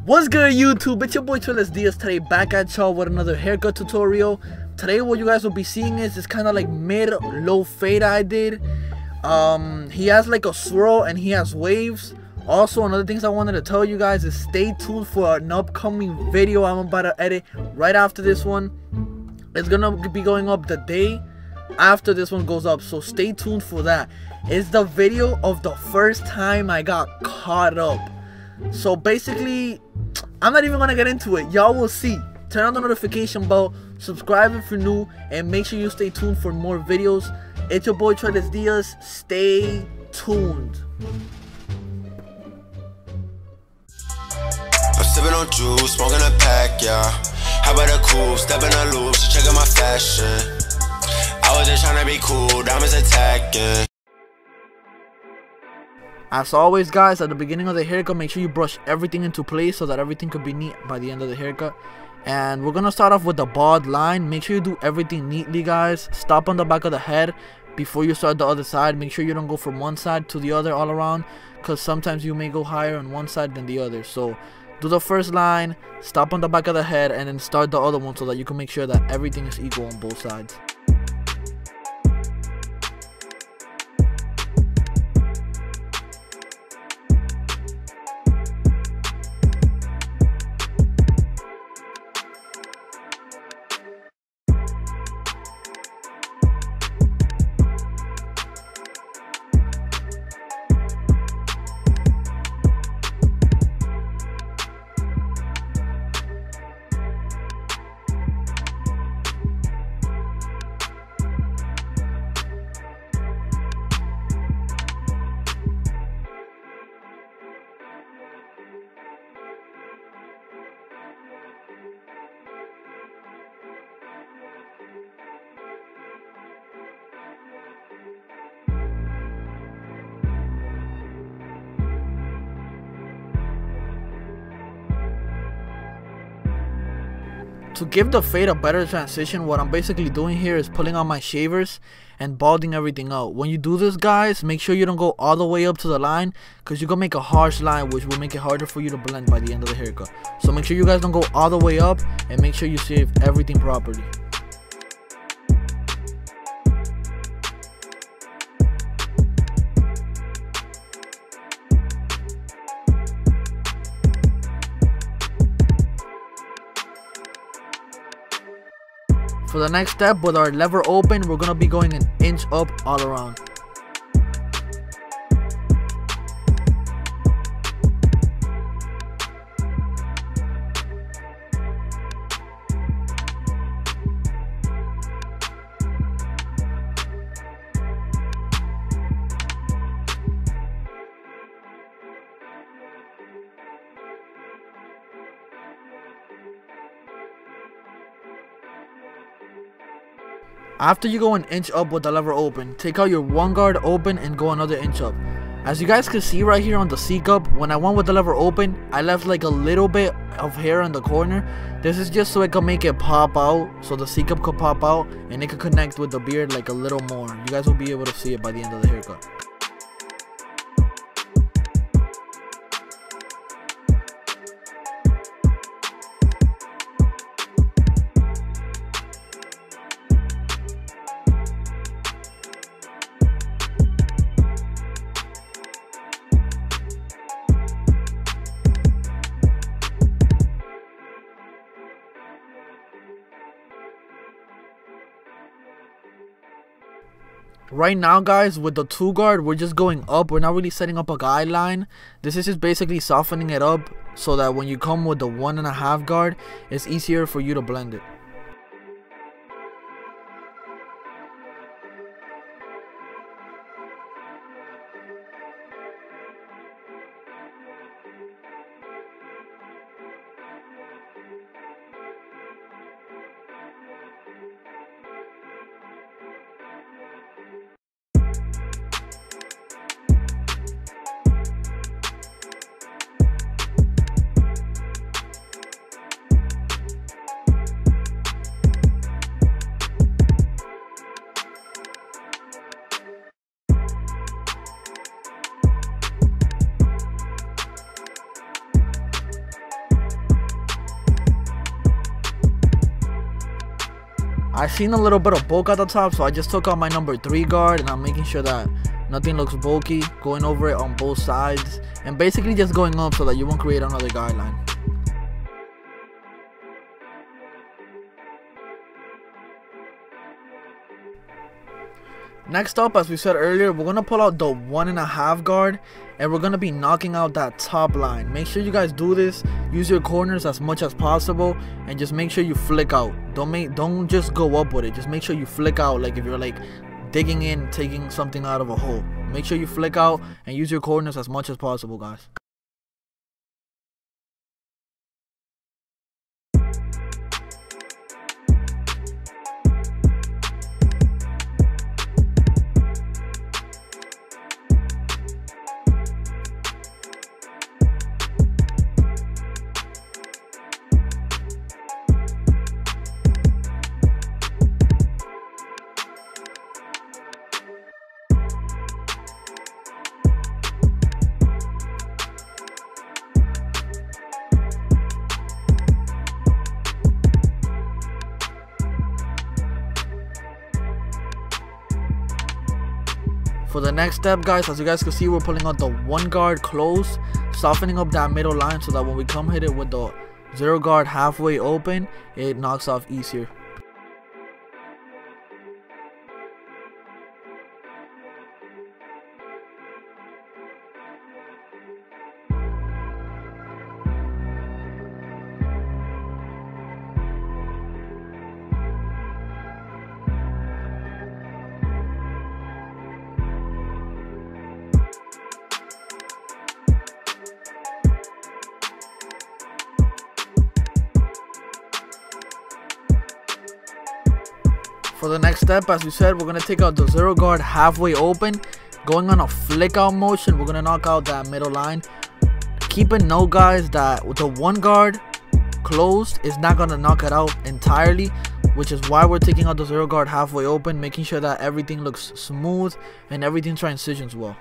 What's good, YouTube? It's your boy Trillest Diaz today, back at y'all with another haircut tutorial. Today what you guys will be seeing is this kind of like mid-low fade I did. He has like a swirl and he has waves. Also, another things I wanted to tell you guys is stay tuned for an upcoming video I'm about to edit right after this one. It's gonna be going up the day after this one goes up, so stay tuned for that. It's the video of the first time I got caught up. So basically, I'm not even gonna get into it. Y'all will see. Turn on the notification bell, subscribe if you're new, and make sure you stay tuned for more videos. It's your boy Trillest Diaz. Stay tuned. I'm sipping on juice, smoking a pack, yeah. How about a cool, step in a loop, she checking my fashion. I was just trying to be cool, diamonds attacking. As always, guys, at the beginning of the haircut, make sure you brush everything into place so that everything could be neat by the end of the haircut. And we're gonna start off with the bald line. Make sure you do everything neatly, guys. Stop on the back of the head before you start the other side. Make sure you don't go from one side to the other all around, because sometimes you may go higher on one side than the other. So do the first line, stop on the back of the head, and then start the other one so that you can make sure that everything is equal on both sides. To give the fade a better transition, what I'm basically doing here is pulling out my shavers and balding everything out. When you do this, guys, make sure you don't go all the way up to the line, because you're gonna make a harsh line, which will make it harder for you to blend by the end of the haircut. So make sure you guys don't go all the way up, and make sure you shave everything properly. For the next step, with our lever open, we're gonna be going an inch up all around. After you go an inch up with the lever open, take out your one guard open and go another inch up. As you guys can see right here on the C-cup, when I went with the lever open, I left like a little bit of hair in the corner. This is just so it can make it pop out, so the C-cup could pop out and it could connect with the beard like a little more. You guys will be able to see it by the end of the haircut. Right now, guys, with the 2 guard, we're just going up. We're not really setting up a guideline. This is just basically softening it up so that when you come with the 1.5 guard, it's easier for you to blend it. I seen a little bit of bulk at the top, so I just took out my number 3 guard, and I'm making sure that nothing looks bulky, going over it on both sides, and basically just going up so that you won't create another guideline. Next up, as we said earlier, we're going to pull out the 1.5 guard, and we're going to be knocking out that top line. Make sure you guys do this. Use your corners as much as possible, and just make sure you flick out. Don't just go up with it. Just make sure you flick out, like if you're like digging in, taking something out of a hole. Make sure you flick out and use your corners as much as possible, guys. For the next step, guys, as you guys can see, we're pulling out the 1 guard close, softening up that middle line so that when we come hit it with the 0 guard halfway open, it knocks off easier. For the next step, as we said, we're going to take out the 0 guard halfway open, going on a flick out motion. We're going to knock out that middle line. Keep in note, guys, that with the 1 guard closed is not going to knock it out entirely, which is why we're taking out the 0 guard halfway open, making sure that everything looks smooth and everything transitions well.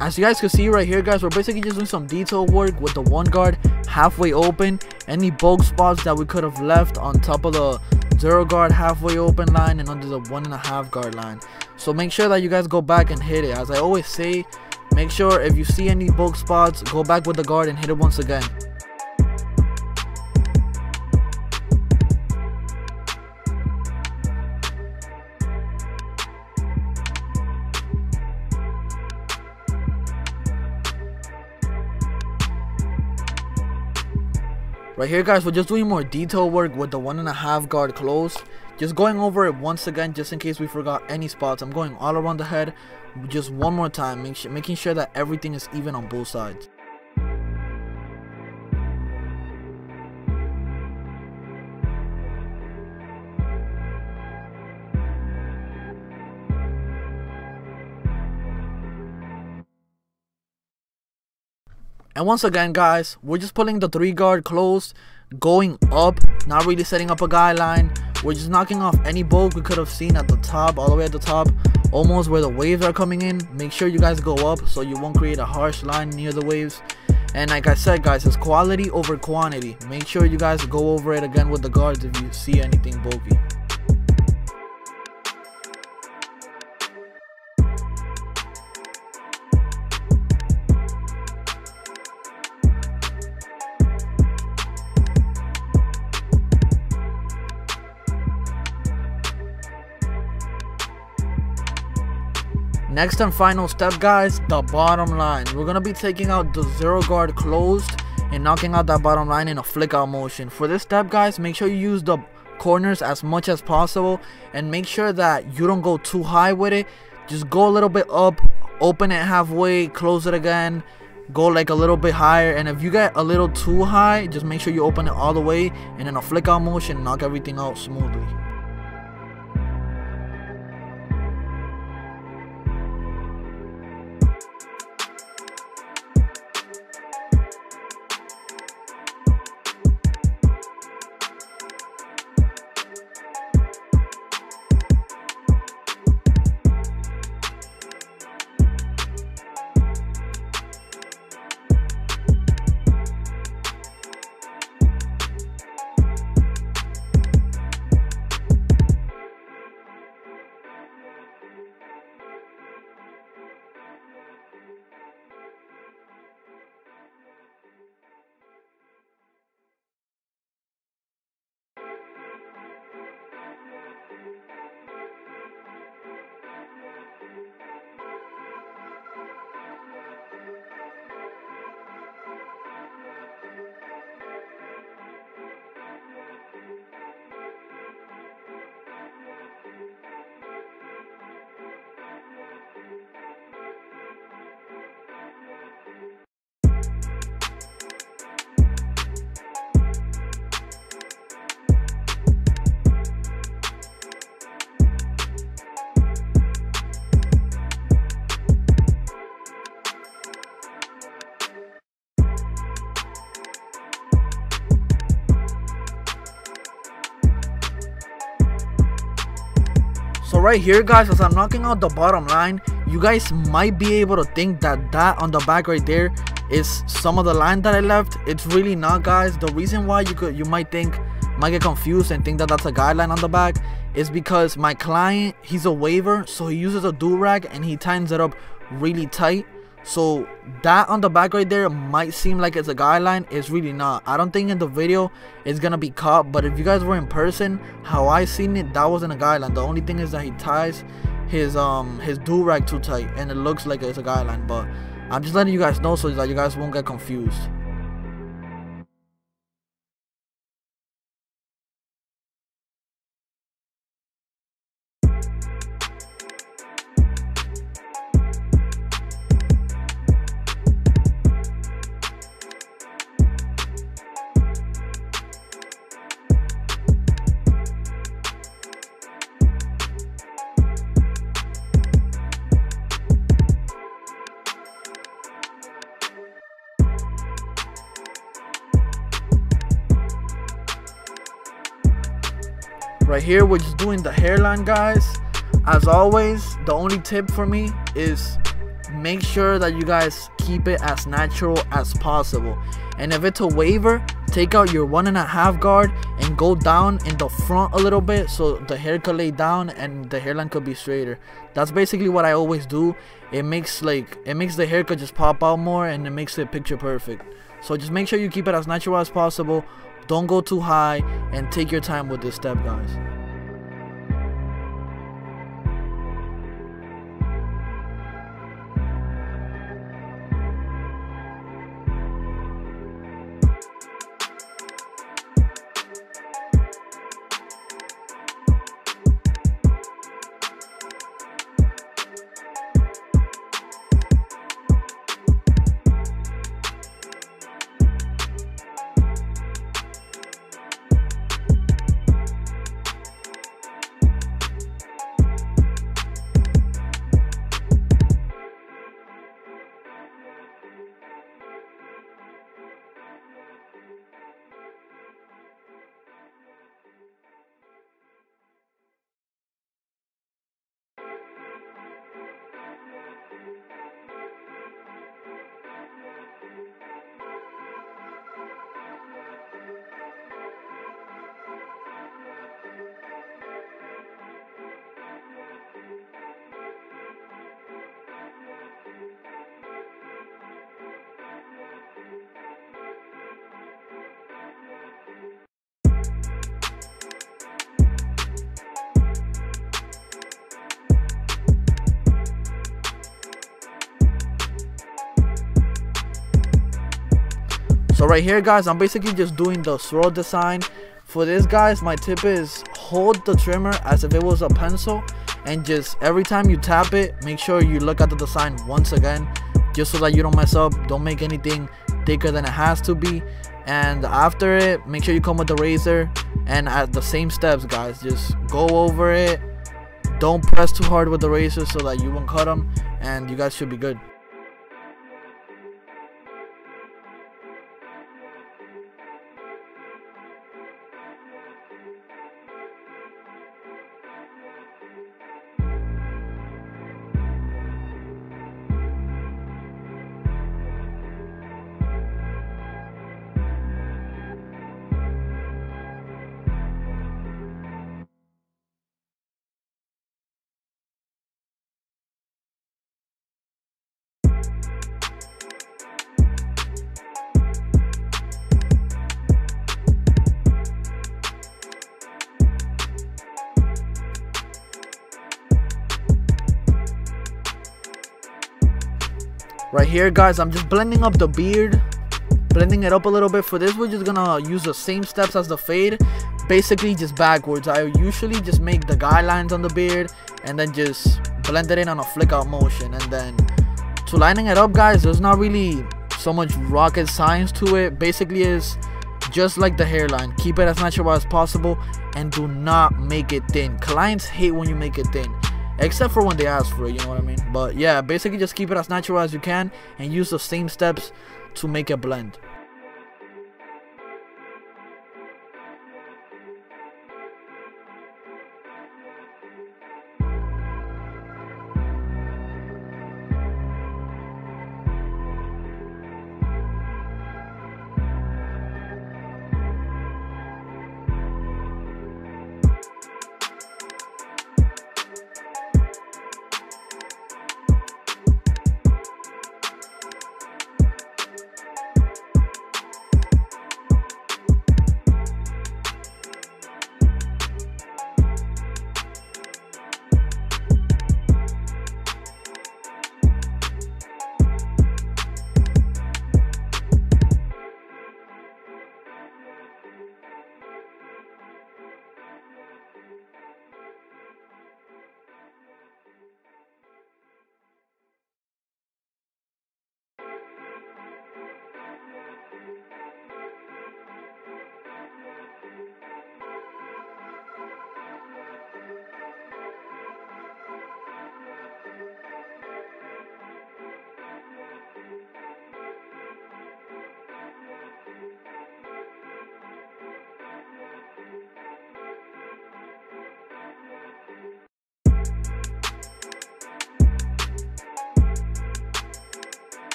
As you guys can see right here, guys, we're basically just doing some detail work with the 1 guard halfway open. Any bulk spots that we could have left on top of the 0 guard halfway open line and under the 1.5 guard line. So make sure that you guys go back and hit it. As I always say, make sure if you see any bulk spots, go back with the guard and hit it once again. Right here, guys, we're just doing more detail work with the 1.5 guard closed. Just going over it once again, just in case we forgot any spots. I'm going all around the head just one more time, making sure that everything is even on both sides. And once again, guys, we're just pulling the 3 guard closed, going up, not really setting up a guideline. We're just knocking off any bulk we could have seen at the top, all the way at the top, almost where the waves are coming in. Make sure you guys go up so you won't create a harsh line near the waves. And like I said, guys, it's quality over quantity. Make sure you guys go over it again with the guards if you see anything bulky. Next and final step, guys, the bottom line. We're going to be taking out the 0 guard closed and knocking out that bottom line in a flick out motion. For this step, guys, make sure you use the corners as much as possible and make sure that you don't go too high with it. Just go a little bit up, open it halfway, close it again. go like a little bit higher, and if you get a little too high, just make sure you open it all the way, and in a flick out motion, knock everything out smoothly. So right here, guys, as I'm knocking out the bottom line, you guys might be able to think that that on the back right there is some of the line that I left. It's really not, guys. The reason why you might get confused and think that that's a guideline on the back is because my client, he's a waver, so he uses a do-rag and he tightens it up really tight. So that on the back right there might seem like it's a guideline. It's really not. I don't think in the video it's gonna be caught, but if you guys were in person, how I seen it, that wasn't a guideline. The only thing is that he ties his do-rag too tight and it looks like it's a guideline. But I'm just letting you guys know so that you guys won't get confused. Right here, we're just doing the hairline, guys. As always, the only tip for me is make sure that you guys keep it as natural as possible. And if it's a waver, take out your 1.5 guard and go down in the front a little bit so the hair could lay down and the hairline could be straighter. That's basically what I always do. It makes the haircut just pop out more and it makes it picture perfect. So just make sure you keep it as natural as possible. Don't go too high and take your time with this step, guys. So right here, guys, I'm basically just doing the swirl design. For this, guys, my tip is hold the trimmer as if it was a pencil, and just every time you tap it, make sure you look at the design once again. just so that you don't mess up. Don't make anything thicker than it has to be. And after it, make sure you come with the razor, and at the same steps, guys, just go over it. Don't press too hard with the razor so that you won't cut them, and you guys should be good. Right here, guys, I'm just blending up the beard, blending it up a little bit. For this, we're just gonna use the same steps as the fade, basically just backwards. I usually just make the guidelines on the beard and then just blend it in on a flick out motion. And then to lining it up, guys, there's not really so much rocket science to it. Basically is just like the hairline. Keep it as natural as possible and do not make it thin. Clients hate when you make it thin, except for when they ask for it, you know what I mean? But yeah, basically just keep it as natural as you can and use the same steps to make it blend.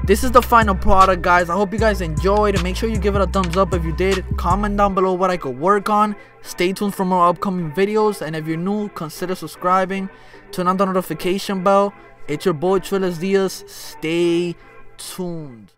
This is the final product, guys. I hope you guys enjoyed, and make sure you give it a thumbs up if you did. Comment down below what I could work on. Stay tuned for more upcoming videos, and if you're new, consider subscribing. Turn on the notification bell. It's your boy Trillest Diaz. Stay tuned.